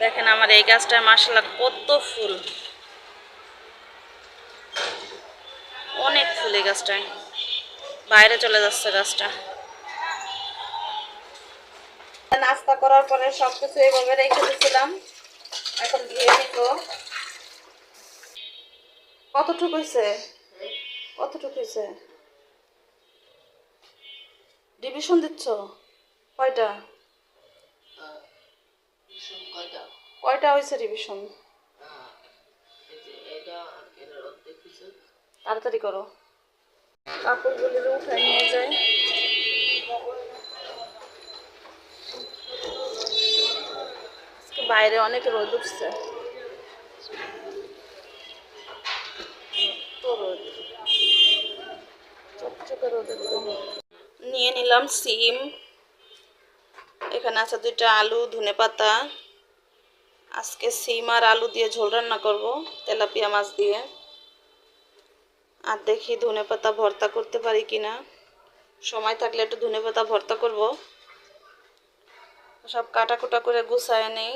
দেখেন আমার এই গাছটায় মাশাআল্লাহ কত ফুল, অনেক ফুল এই গাছটায়। বাইরে চলে যাচ্ছে গাছটা। নাস্তা করার পরে সবকিছু এইভাবে রেখে দিয়েছিলাম, এখন ধুয়ে নিব। কতটুকু হয়েছে? কতটুকু হয়েছে? ডিভিশন দিচ্ছ? কয়টা? কয়টা হয়েছে ডিভিশন? তাড়াতাড়ি করো, কাপড়গুলি উঠায় নিয়ে যায়। বাইরে অনেক রোদ উঠছে, তো রোদ, চকচকে রোদ একদম। নিয়ে নিলাম সিম, এখানে আছে 2টা আলু, ধনেপাতা। আজকে সিম আর আলু দিয়ে ঝোল রান্না করব, তেলাপিয়া মাছ দিয়ে। আর দেখি ধনেপাতা ভর্তা করতে পারি কিনা, সময় থাকলে একটু ধনেপাতা ভর্তা করব। সব কাটাকুটা করে গুছায় নেই।